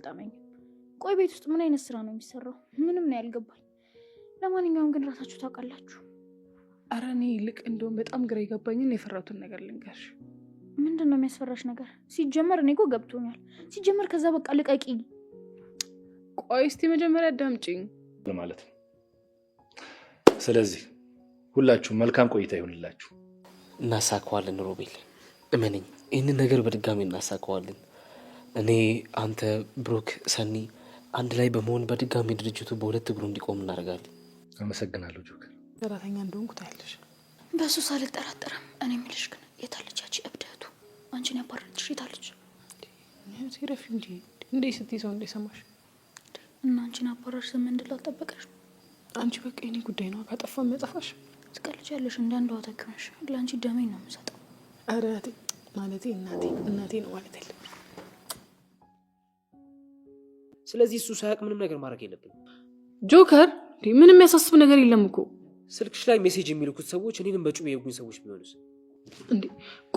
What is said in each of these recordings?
አልጣመኝም። ቆይ ቤት ውስጥ ምን አይነት ስራ ነው የሚሰራው? ምንም ነው ያልገባኝ። ለማንኛውም ግን ራሳችሁ ታውቃላችሁ። ኧረ እኔ ይልቅ እንደውም በጣም ግራ የገባኝን የፈራሁትን ነገር ልንገርሽ። ምንድን ነው የሚያስፈራሽ ነገር? ሲጀመር እኔ እኮ ገብቶኛል። ሲጀመር ከዛ በቃ ልቀቂ። ቆይ እስቲ መጀመሪያ አዳምጪኝ ማለት ነው። ስለዚህ ሁላችሁ መልካም ቆይታ ይሁንላችሁ። እናሳካዋለን ሮቤል፣ እመነኝ፣ ይህንን ነገር በድጋሚ እናሳካዋለን። እኔ፣ አንተ፣ ብሩክ፣ ሰኒ አንድ ላይ በመሆን በድጋሚ ድርጅቱ በሁለት እግሩ እንዲቆም እናደርጋለን። አመሰግናለሁ ጆከር። ሰራተኛ እንደሆንኩ ታያለሽ። በሱ ሳልጠራጠርም። እኔ የምልሽ ግን የታለች ያቺ እብደቱ? አንቺን ያባረረችሽ የታለች? ሲረፊ እንጂ እንዴ ስትይ ሰው እንዴ ሰማሽ? እና አንቺን አባረርሽ ዝም እንድለው አልጠበቀሽ? አንቺ በቃ የኔ ጉዳይ ነው። ካጠፋ መጠፋሽ ትቀልጃለሽ። እንዳንዷ ተክመሽ ለአንቺ ደሜን ነው የምሰጠው። ኧረ ማለቴ እናቴ ነው ማለት የለም። ስለዚህ እሱ ሳያውቅ ምንም ነገር ማድረግ የለብንም። ጆከር ምንም የሚያሳስብ ነገር የለም እኮ። ስልክሽ ላይ ሜሴጅ የሚልኩት ሰዎች እኔንም በጩቤ የጉኝ ሰዎች ቢሆኑስ? እንዴ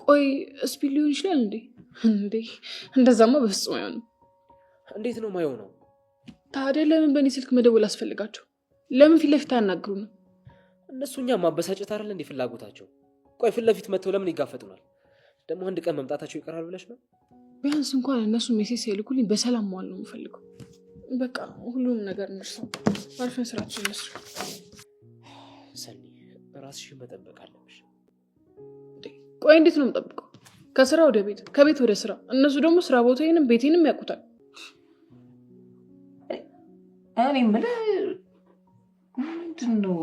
ቆይ ስፒል ሊሆን ይችላል እንዴ? እንደዛማ በፍጹም አይሆንም። እንዴት ነው ማይሆነው? ታዲያ ለምን በእኔ ስልክ መደወል አስፈልጋቸው? ለምን ፊት ለፊት አያናግሩንም? እነሱ እኛ ማበሳጨት አይደል እንዴ ፍላጎታቸው? ቆይ ፊት ለፊት መጥተው ለምን ይጋፈጡናል? ደግሞ አንድ ቀን መምጣታቸው ይቀራል ብለሽ ነው? ቢያንስ እንኳን እነሱ ሜሴጅ ሲልኩልኝ በሰላም መዋል ነው የምፈልገው። በቃ ሁሉም ነገር እንርሳው። አርፈን ስራችን እንስራ። ሰኒ ራስሽን መጠበቅ አለብሽ። ቆይ እንዴት ነው የምጠብቀው? ከስራ ወደ ቤት፣ ከቤት ወደ ስራ። እነሱ ደግሞ ስራ ቦታዬንም ቤቴንም ያውቁታል። እኔ የምልህ ምንድን ነው?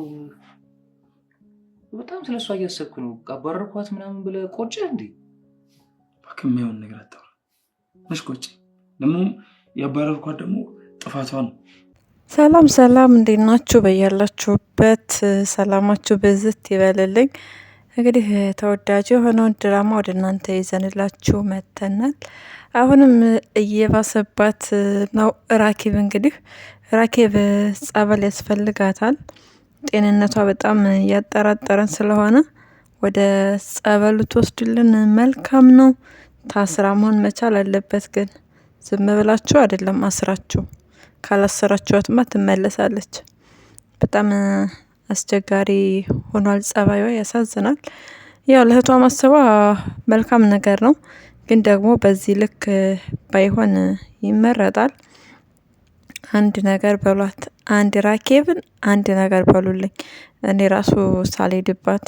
በጣም ስለሷ እያሰብኩ ነው። አባረርኳት ምናምን ብለህ ቆጨህ እንዴ? እባክህ የማይሆን ነገር አታውራ። መች ቆጨ? ደግሞ ያባረርኳት ደግሞ ጥፋቷ ነው። ሰላም እንዴት ናችሁ? በያላችሁበት ሰላማችሁ ብዝት ይበልልኝ። እንግዲህ ተወዳጅ የሆነውን ድራማ ወደ እናንተ ይዘንላችሁ መተናል። አሁንም እየባሰባት ነው ራኬብ። እንግዲህ ራኬብ ጸበል ያስፈልጋታል። ጤንነቷ በጣም እያጠራጠረን ስለሆነ ወደ ጸበሉ ትወስዱልን መልካም ነው። ታስራ መሆን መቻል አለበት። ግን ዝም ብላችሁ አይደለም አስራችሁ። ካላሰራችኋትማ ትመለሳለች። በጣም አስቸጋሪ ሆኗል ጸባይዋ፣ ያሳዝናል። ያው ለእህቷ ማሰቧ መልካም ነገር ነው፣ ግን ደግሞ በዚህ ልክ ባይሆን ይመረጣል። አንድ ነገር በሏት፣ አንድ ራኬብን አንድ ነገር በሉልኝ። እኔ ራሱ ሳልሄድባት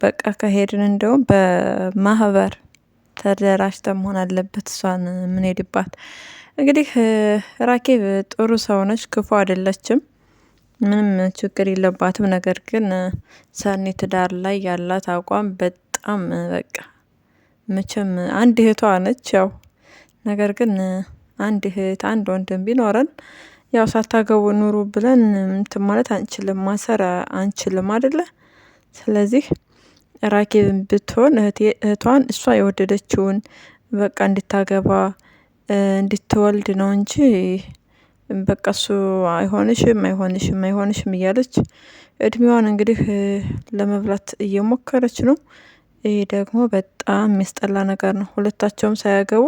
በቃ ከሄድን እንደውም በማህበር ተደራጅተን መሆን አለበት እሷን የምንሄድባት። እንግዲህ ራኬብ ጥሩ ሰው ነች፣ ክፉ አይደለችም፣ ምንም ችግር የለባትም። ነገር ግን ሰኒ ትዳር ላይ ያላት አቋም በጣም በቃ መቼም አንድ እህቷ ነች። ያው ነገር ግን አንድ እህት አንድ ወንድም ቢኖረን ያው ሳታገቡ ኑሩ ብለን እንትን ማለት አንችልም፣ ማሰር አንችልም አይደለ? ስለዚህ ራኬብን ብትሆን እህቷን እሷ የወደደችውን በቃ እንድታገባ እንድትወልድ ነው እንጂ በቃ እሱ አይሆንሽም እያለች እድሜዋን እንግዲህ ለመብላት እየሞከረች ነው። ይሄ ደግሞ በጣም የሚያስጠላ ነገር ነው። ሁለታቸውም ሳያገቡ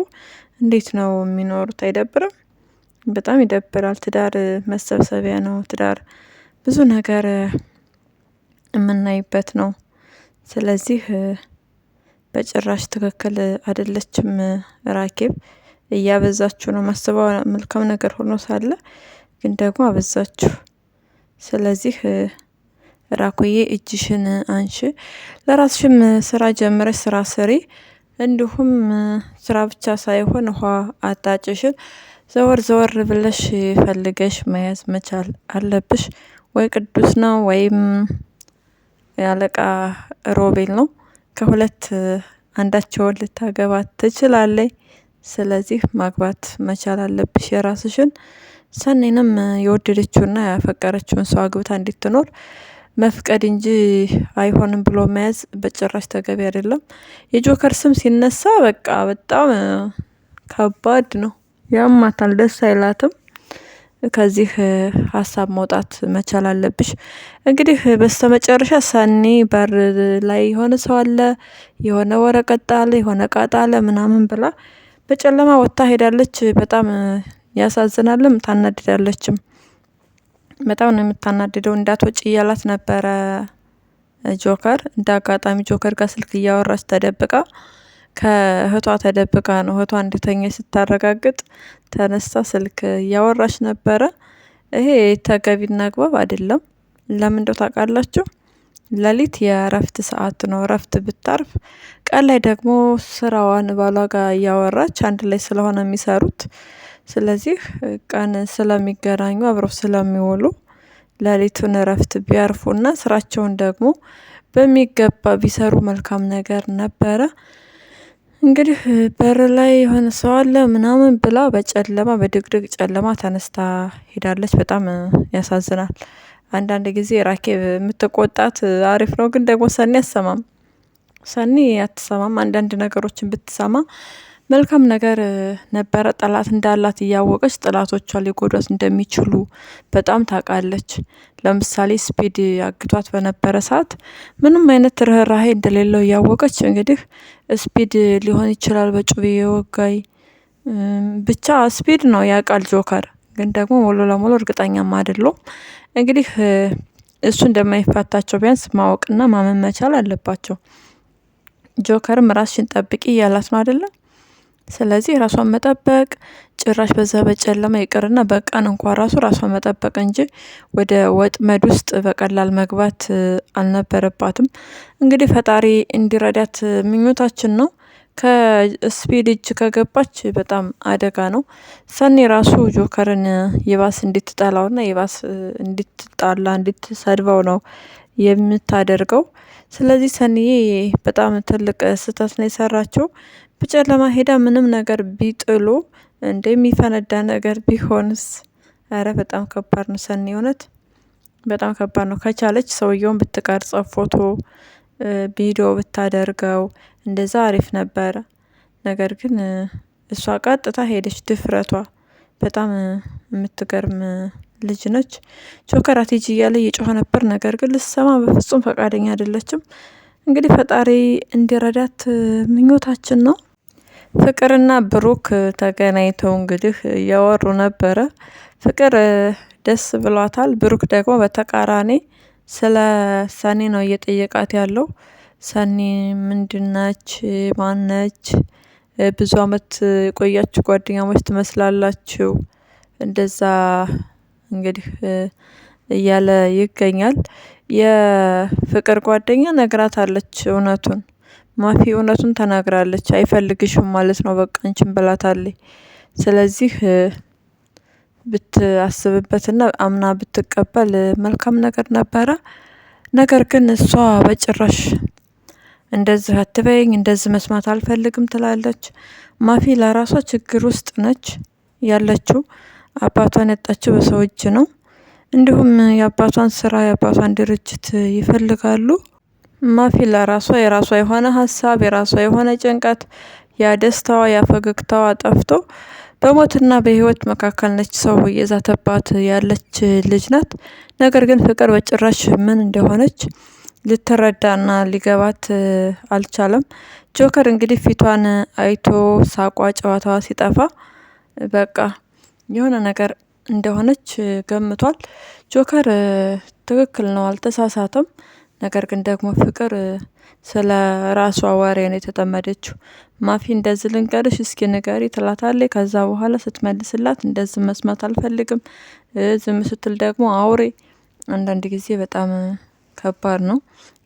እንዴት ነው የሚኖሩት? አይደብርም? በጣም ይደብራል። ትዳር መሰብሰቢያ ነው። ትዳር ብዙ ነገር የምናይበት ነው። ስለዚህ በጭራሽ ትክክል አይደለችም ራኬብ። እያበዛችሁ ነው። ማስበው መልካም ነገር ሆኖ ሳለ ግን ደግሞ አበዛችሁ። ስለዚህ ራኮዬ እጅሽን አንሺ፣ ለራስሽም ስራ ጀምረሽ ስራ ስሪ። እንዲሁም ስራ ብቻ ሳይሆን ውሃ አጣጭሽን ዘወር ብለሽ ፈልገሽ መያዝ መቻል አለብሽ። ወይ ቅዱስ ነው ወይም ያለቃ ሮቤል ነው። ከሁለት አንዳቸውን ልታገባ ትችላለች። ስለዚህ ማግባት መቻል አለብሽ የራስሽን። ሰኔንም የወደደችውና ያፈቀረችውን ሰው አግብታ እንድትኖር መፍቀድ እንጂ አይሆንም ብሎ መያዝ በጭራሽ ተገቢ አይደለም። የጆከር ስም ሲነሳ በቃ በጣም ከባድ ነው። ያማታል፣ ደስ አይላትም። ከዚህ ሀሳብ መውጣት መቻል አለብሽ። እንግዲህ በስተመጨረሻ ሰኒ በር ላይ የሆነ ሰው አለ፣ የሆነ ወረቀት ጣለ፣ የሆነ እቃ ጣለ ምናምን ብላ በጨለማ ወጥታ ሄዳለች። በጣም ያሳዝናልም ታናድዳለችም። በጣም ነው የምታናድደው። እንዳትወጪ እያላት ነበረ ጆከር። እንደ አጋጣሚ ጆከር ጋር ስልክ እያወራች ተደብቃ ከእህቷ ተደብቃ ነው። እህቷ እንደተኛች ስታረጋግጥ ተነስታ ስልክ እያወራች ነበረ። ይሄ ተገቢና አግባብ አይደለም። ለምን እንደው ታውቃላችሁ? ሌሊት የእረፍት ሰዓት ነው። እረፍት ብታርፍ ቀን ላይ ደግሞ ስራዋን ባሏ ጋር እያወራች አንድ ላይ ስለሆነ የሚሰሩት፣ ስለዚህ ቀን ስለሚገናኙ አብረው ስለሚውሉ ሌሊቱን እረፍት ቢያርፉና ስራቸውን ደግሞ በሚገባ ቢሰሩ መልካም ነገር ነበረ። እንግዲህ በር ላይ የሆነ ሰው አለ ምናምን ብላ በጨለማ በድቅድቅ ጨለማ ተነስታ ሄዳለች። በጣም ያሳዝናል። አንዳንድ ጊዜ ራኬብ የምትቆጣት አሪፍ ነው፣ ግን ደግሞ ሰኒ አትሰማም። ሰኒ አትሰማም። አንዳንድ ነገሮችን ብትሰማ መልካም ነገር ነበረ። ጠላት እንዳላት እያወቀች ጠላቶቿ ሊጎዷት እንደሚችሉ በጣም ታውቃለች። ለምሳሌ ስፒድ አግቷት በነበረ ሰዓት ምንም አይነት ርህራሄ እንደሌለው እያወቀች እንግዲህ ስፒድ ሊሆን ይችላል በጩቤ የወጋይ ብቻ ስፒድ ነው ያውቃል ጆከር፣ ግን ደግሞ ሙሉ ለሙሉ እርግጠኛም አይደለሁም። እንግዲህ እሱ እንደማይፋታቸው ቢያንስ ማወቅና ማመን መቻል አለባቸው። ጆከርም ራስሽን ጠብቂ እያላት ነው አይደለም? ስለዚህ ራሷን መጠበቅ ጭራሽ በዛ በጨለማ ይቅርና በቀን እንኳን ራሷን መጠበቅ እንጂ ወደ ወጥመድ ውስጥ በቀላል መግባት አልነበረባትም። እንግዲህ ፈጣሪ እንዲረዳት ምኞታችን ነው። ከስፒድ እጅ ከገባች በጣም አደጋ ነው። ሰኒ ራሱ ጆከርን የባስ እንድትጠላውና የባስ እንድትጣላ እንድትሰድበው ነው የምታደርገው። ስለዚህ ሰኒዬ በጣም ትልቅ ስህተት ነው የሰራችው። በጨለማ ሄዳ ምንም ነገር ቢጥሉ እንደሚፈነዳ ነገር ቢሆንስ? አረ በጣም ከባድ ነው ሰኒ፣ እውነት በጣም ከባድ ነው። ከቻለች ሰውየውን ብትቀርጸው ፎቶ ቪዲዮ ብታደርገው እንደዛ አሪፍ ነበረ። ነገር ግን እሷ ቀጥታ ሄደች። ድፍረቷ በጣም የምትገርም ልጅ ነች። ጆከር አትሂጂ እያለ እየጮኸ ነበር። ነገር ግን ልትሰማ በፍጹም ፈቃደኛ አይደለችም። እንግዲህ ፈጣሪ እንዲረዳት ምኞታችን ነው። ፍቅርና ብሩክ ተገናኝተው እንግዲህ እያወሩ ነበረ። ፍቅር ደስ ብሏታል። ብሩክ ደግሞ በተቃራኒ ስለ ሰኒ ነው እየጠየቃት ያለው። ሰኒ ምንድነች? ማነች? ብዙ አመት የቆያችሁ ጓደኛሞች ትመስላላችሁ፣ እንደዛ እንግዲህ እያለ ይገኛል። የፍቅር ጓደኛ ነግራታለች እውነቱን። ማፊ እውነቱን ተናግራለች። አይፈልግሽም ማለት ነው በቃ አንቺን ብላታለች። ስለዚህ ብታስብበትና አምና ብትቀበል መልካም ነገር ነበረ። ነገር ግን እሷ በጭራሽ እንደዚህ አትበይኝ፣ እንደዚህ መስማት አልፈልግም ትላለች። ማፊ ለራሷ ችግር ውስጥ ነች ያለችው። አባቷን ያጣችው በሰው እጅ ነው። እንዲሁም የአባቷን ስራ የአባቷን ድርጅት ይፈልጋሉ። ማፊ ለራሷ የራሷ የሆነ ሀሳብ የራሷ የሆነ ጭንቀት፣ ያ ደስታዋ ያ ፈገግታዋ ጠፍቶ በሞትና በህይወት መካከል ነች። ሰው እየዛተባት ያለች ልጅ ናት። ነገር ግን ፍቅር በጭራሽ ምን እንደሆነች ልትረዳና ሊገባት አልቻለም። ጆከር እንግዲህ ፊቷን አይቶ ሳቋ ጨዋታዋ ሲጠፋ በቃ የሆነ ነገር እንደሆነች ገምቷል። ጆከር ትክክል ነው፣ አልተሳሳተም። ነገር ግን ደግሞ ፍቅር ስለ ራሷ ወሬ ነው የተጠመደችው። ማፊ እንደዚህ ልንገርሽ እስኪ ንገሪ ትላታለች። ከዛ በኋላ ስትመልስላት እንደዚህ መስማት አልፈልግም፣ ዝም ስትል ደግሞ አውሬ። አንዳንድ ጊዜ በጣም ከባድ ነው።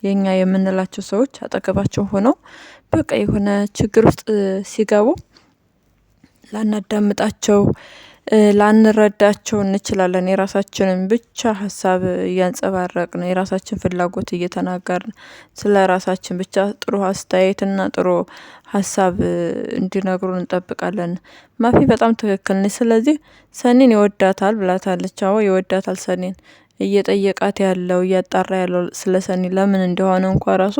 የኛ የምንላቸው ሰዎች አጠገባቸው ሆነው በቃ የሆነ ችግር ውስጥ ሲገቡ ላናዳምጣቸው ላንረዳቸው እንችላለን። የራሳችንን ብቻ ሀሳብ እያንጸባረቅን የራሳችን ፍላጎት እየተናገርን ስለ ራሳችን ብቻ ጥሩ አስተያየትና ጥሩ ሀሳብ እንዲነግሩን እንጠብቃለን። ማፊ በጣም ትክክል ነች። ስለዚህ ሰኒን ይወዳታል ብላታለች። አዎ ይወዳታል። ሰኒን እየጠየቃት ያለው እያጣራ ያለው ስለ ሰኒ ለምን እንደሆነ እንኳ ራሱ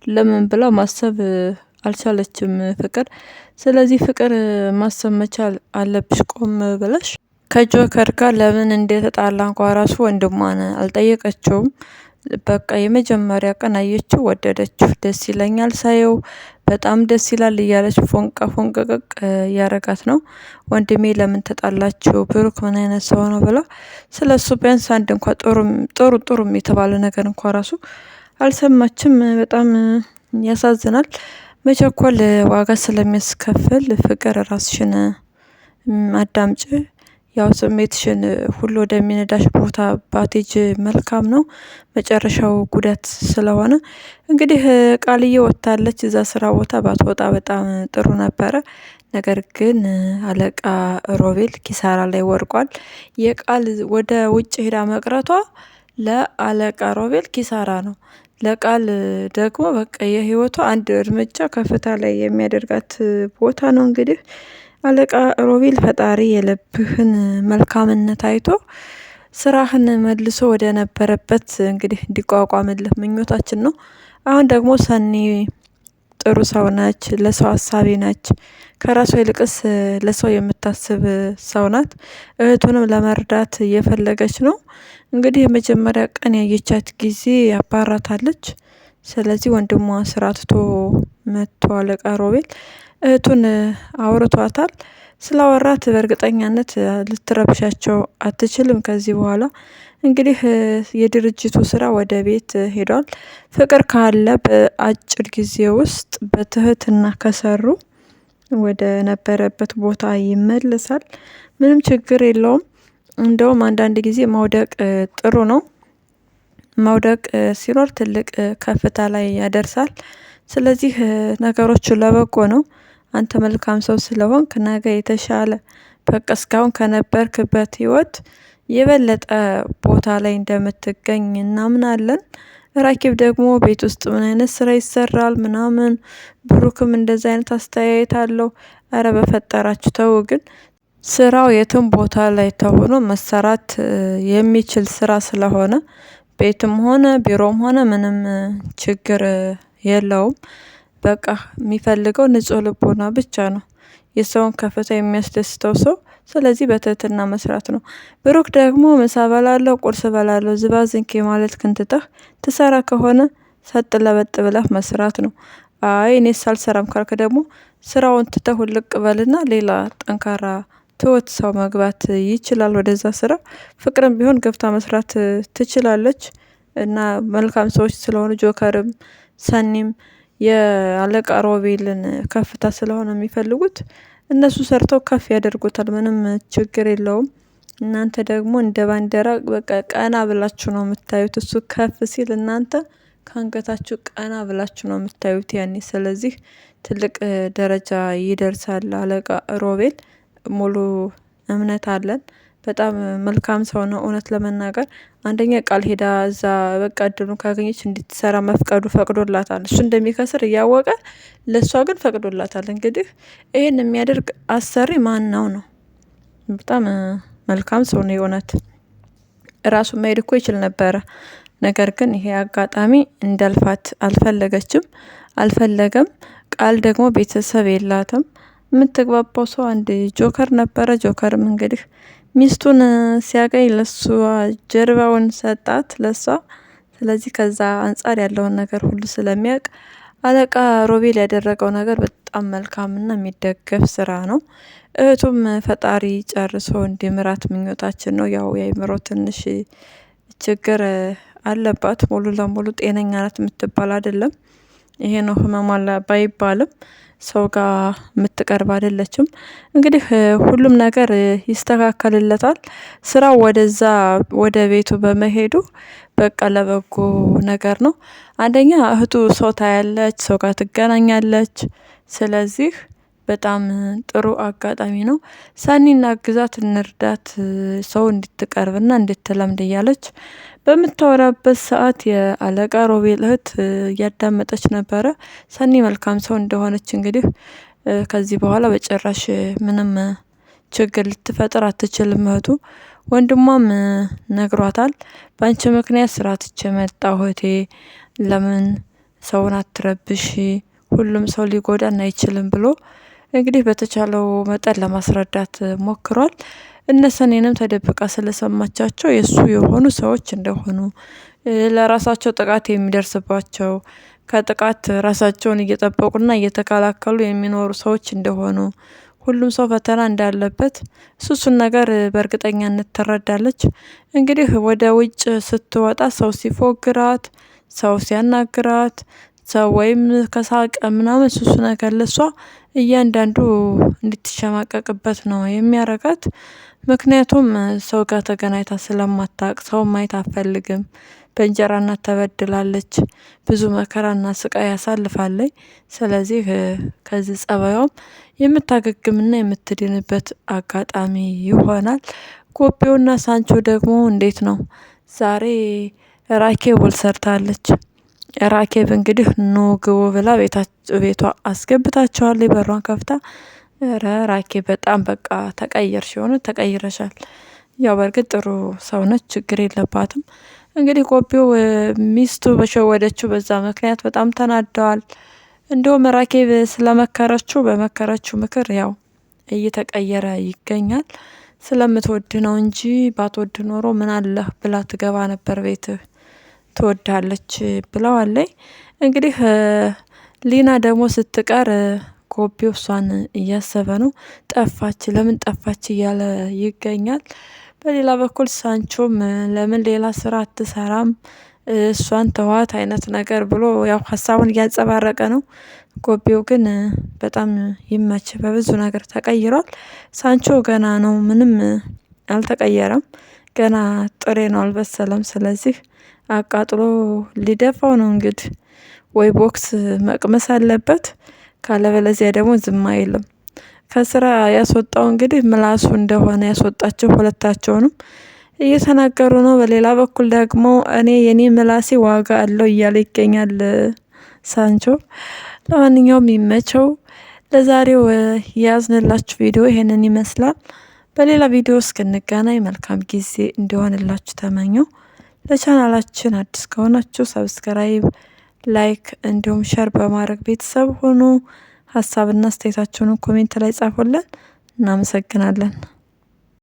ለምን ብላ ማሰብ አልቻለችም ፍቅር። ስለዚህ ፍቅር ማሰብ መቻል አለብሽ ቆም ብለሽ። ከጆከር ጋር ለምን እንደተጣላ እንኳ ራሱ ወንድሟን አልጠየቀችውም። በቃ የመጀመሪያ ቀን አየችው፣ ወደደችው። ደስ ይለኛል ሳየው በጣም ደስ ይላል እያለች ፎንቃ ፎንቀቅ እያረጋት ነው። ወንድሜ ለምን ተጣላችሁ? ብሩክ ምን አይነት ሰው ነው ብላ ስለሱ ቢያንስ አንድ እንኳ ጥሩ የተባለ ነገር እንኳ ራሱ አልሰማችም። በጣም ያሳዝናል። መቸኮል ዋጋ ስለሚያስከፍል ፍቅር ራስሽን አዳምጭ። ያው ስሜትሽን ሁሉ ወደሚነዳሽ ቦታ ባቴጅ መልካም ነው። መጨረሻው ጉዳት ስለሆነ እንግዲህ ቃልዬ ወጥታለች። እዛ ስራ ቦታ ባትወጣ በጣም ጥሩ ነበረ። ነገር ግን አለቃ ሮቤል ኪሳራ ላይ ወርቋል። የቃል ወደ ውጭ ሄዳ መቅረቷ ለአለቃ ሮቤል ኪሳራ ነው። ለቃል ደግሞ በቃ የህይወቷ አንድ እርምጃ ከፍታ ላይ የሚያደርጋት ቦታ ነው። እንግዲህ አለቃ ሮቤል ፈጣሪ የልብህን መልካምነት አይቶ ስራህን መልሶ ወደ ነበረበት እንግዲህ እንዲቋቋምልህ ምኞታችን ነው። አሁን ደግሞ ሰኒ ጥሩ ሰው ነች፣ ለሰው አሳቢ ነች። ከራሷ ይልቅስ ለሰው የምታስብ ሰው ናት። እህቱንም ለመርዳት እየፈለገች ነው። እንግዲህ የመጀመሪያ ቀን ያየቻት ጊዜ ያባራታለች። ስለዚህ ወንድሟ ስራ ትቶ መጥቶ አለቃ ሮቤል እህቱን አውርቷታል። ስላወራት በእርግጠኛነት ልትረብሻቸው አትችልም። ከዚህ በኋላ እንግዲህ የድርጅቱ ስራ ወደ ቤት ሄዷል። ፍቅር ካለ በአጭር ጊዜ ውስጥ በትህትና ከሰሩ ወደ ነበረበት ቦታ ይመለሳል። ምንም ችግር የለውም። እንደውም አንዳንድ ጊዜ መውደቅ ጥሩ ነው። መውደቅ ሲኖር ትልቅ ከፍታ ላይ ያደርሳል። ስለዚህ ነገሮቹ ለበጎ ነው። አንተ መልካም ሰው ስለሆንክ ነገ የተሻለ በቃ እስካሁን ከነበርክበት ህይወት የበለጠ ቦታ ላይ እንደምትገኝ እናምናለን። ራኪብ ደግሞ ቤት ውስጥ ምን አይነት ስራ ይሰራል ምናምን፣ ብሩክም እንደዛ አይነት አስተያየት አለው። አረ በፈጠራችሁ ተው። ግን ስራው የትም ቦታ ላይ ተሆኖ መሰራት የሚችል ስራ ስለሆነ ቤትም ሆነ ቢሮም ሆነ ምንም ችግር የለውም። በቃ የሚፈልገው ንጹህ ልቦና ብቻ ነው፣ የሰውን ከፍታ የሚያስደስተው ሰው። ስለዚህ በትህትና መስራት ነው። ብሩክ ደግሞ ምሳ በላለው ቁርስ በላለው ዝባዝንኬ ማለት ክንትተህ ትሰራ ከሆነ ሰጥ ለበጥ ብለህ መስራት ነው። አይ እኔ ሳልሰራም ካልክ ደግሞ ስራውን ትተህ ውልቅ በልና ሌላ ጠንካራ ትወት ሰው መግባት ይችላል ወደዛ ስራ። ፍቅርም ቢሆን ገብታ መስራት ትችላለች። እና መልካም ሰዎች ስለሆኑ ጆከርም ሰኒም የአለቃ ሮቤልን ከፍታ ስለሆነ የሚፈልጉት እነሱ ሰርተው ከፍ ያደርጉታል። ምንም ችግር የለውም። እናንተ ደግሞ እንደ ባንዲራ በቃ ቀና ብላችሁ ነው የምታዩት። እሱ ከፍ ሲል እናንተ ከአንገታችሁ ቀና ብላችሁ ነው የምታዩት ያኔ። ስለዚህ ትልቅ ደረጃ ይደርሳል አለቃ ሮቤል፣ ሙሉ እምነት አለን። በጣም መልካም ሰው ነው። እውነት ለመናገር አንደኛ ቃል ሄዳ እዛ በቃ እድሉን ካገኘች እንድትሰራ መፍቀዱ ፈቅዶላታል። እሱ እንደሚከስር እያወቀ ለእሷ ግን ፈቅዶላታል። እንግዲህ ይህን የሚያደርግ አሰሪ ማን ነው? በጣም መልካም ሰው ነው የእውነት። ራሱ መሄድ እኮ ይችል ነበረ። ነገር ግን ይሄ አጋጣሚ እንዳልፋት አልፈለገም። ቃል ደግሞ ቤተሰብ የላትም። የምትግባባው ሰው አንድ ጆከር ነበረ። ጆከርም እንግዲህ ሚስቱን ሲያገኝ ለሷ ጀርባውን ሰጣት ለሷ። ስለዚህ ከዛ አንጻር ያለውን ነገር ሁሉ ስለሚያውቅ አለቃ ሮቤል ያደረገው ነገር በጣም መልካምና የሚደገፍ ስራ ነው። እህቱም ፈጣሪ ጨርሶ እንዲምራት ምኞታችን ነው። ያው የአእምሮ ትንሽ ችግር አለባት። ሙሉ ለሙሉ ጤነኛ ናት የምትባል አይደለም። ይሄ ነው ህመም አለ ባይባልም ሰው ጋር የምትቀርብ አይደለችም። እንግዲህ ሁሉም ነገር ይስተካከልለታል። ስራው ወደዛ ወደ ቤቱ በመሄዱ በቃ ለበጎ ነገር ነው። አንደኛ እህቱ ሰው ታያለች፣ ሰው ጋር ትገናኛለች። ስለዚህ በጣም ጥሩ አጋጣሚ ነው። ሰኒና ግዛት እንርዳት፣ ሰው እንድትቀርብና እንድትለምድ እያለች በምታወራበት ሰዓት የአለቃ ሮቤል እህት እያዳመጠች ነበረ። ሰኒ መልካም ሰው እንደሆነች እንግዲህ ከዚህ በኋላ በጭራሽ ምንም ችግር ልትፈጥር አትችልም እህቱ። ወንድሟም ነግሯታል። በአንቺ ምክንያት ስራ ትቼ መጣሁ እህቴ፣ ለምን ሰውን አትረብሺ፣ ሁሉም ሰው ሊጎዳን አይችልም ብሎ እንግዲህ በተቻለው መጠን ለማስረዳት ሞክሯል። እነ ሰኔንም ተደብቃ ስለሰማቻቸው የእሱ የሆኑ ሰዎች እንደሆኑ ለራሳቸው ጥቃት የሚደርስባቸው ከጥቃት ራሳቸውን እየጠበቁና እየተከላከሉ የሚኖሩ ሰዎች እንደሆኑ ሁሉም ሰው ፈተና እንዳለበት እሱን ነገር በእርግጠኛነት ትረዳለች። እንግዲህ ወደ ውጭ ስትወጣ ሰው ሲፎግራት፣ ሰው ሲያናግራት፣ ሰው ወይም ከሳቀ ምናምን እሱ ነገር ለሷ እያንዳንዱ እንድትሸማቀቅበት ነው የሚያረጋት። ምክንያቱም ሰው ጋር ተገናኝታ ስለማታቅ ሰው ማየት አትፈልግም። በእንጀራ እናት ተበድላለች። ብዙ መከራና ስቃይ ያሳልፋለች። ስለዚህ ከዚህ ጸባዩም የምታገግምና የምትድንበት አጋጣሚ ይሆናል። ኮፒውና ሳንቾ ደግሞ እንዴት ነው ዛሬ ራኬብ ውል ሰርታለች። ራኬብ እንግዲህ ኑ ግቡ ብላ ቤቷ አስገብታቸዋለች በሯን ከፍታ። ራኬብ በጣም በቃ ተቀየርሽ፣ የሆነ ተቀይረሻል። ያው በእርግጥ ጥሩ ሰው ነች፣ ችግር የለባትም። እንግዲህ ኮፒው ሚስቱ በሸወደችው በዛ ምክንያት በጣም ተናደዋል። እንዲሁም ራኬብ ስለመከረችው በመከረችው ምክር ያው እየተቀየረ ይገኛል። ስለምትወድ ነው እንጂ ባትወድ ኖሮ ምን አለህ ብላ ትገባ ነበር ቤትህ፣ ትወዳለች ብለዋለይ። እንግዲህ ሊና ደግሞ ስትቀር ኮፒው እሷን እያሰበ ነው። ጠፋች፣ ለምን ጠፋች እያለ ይገኛል። በሌላ በኩል ሳንቾም ለምን ሌላ ስራ አትሰራም እሷን ተዋት አይነት ነገር ብሎ ያው ሀሳቡን እያንጸባረቀ ነው። ኮፒው ግን በጣም ይመች፣ በብዙ ነገር ተቀይሯል። ሳንቾ ገና ነው፣ ምንም አልተቀየረም። ገና ጥሬ ነው፣ አልበሰለም። ስለዚህ አቃጥሎ ሊደፋው ነው እንግዲህ። ወይ ቦክስ መቅመስ አለበት፣ ካለበለዚያ ደግሞ ዝም አይልም። ከስራ ያስወጣው እንግዲህ ምላሱ እንደሆነ ያስወጣቸው ሁለታቸውንም እየተናገሩ ነው። በሌላ በኩል ደግሞ እኔ የኔ ምላሴ ዋጋ አለው እያለ ይገኛል ሳንቾ። ለማንኛውም ይመቸው። ለዛሬው የያዝንላችሁ ቪዲዮ ይሄንን ይመስላል። በሌላ ቪዲዮ እስክንገናኝ መልካም ጊዜ እንዲሆንላችሁ ተመኘው። ለቻናላችን አዲስ ከሆናችሁ ሰብስክራይብ፣ ላይክ እንዲሁም ሸር በማድረግ ቤተሰብ ሆኑ። ሀሳብና አስተያየታችሁን ኮሜንት ላይ ጻፉልን። እናመሰግናለን።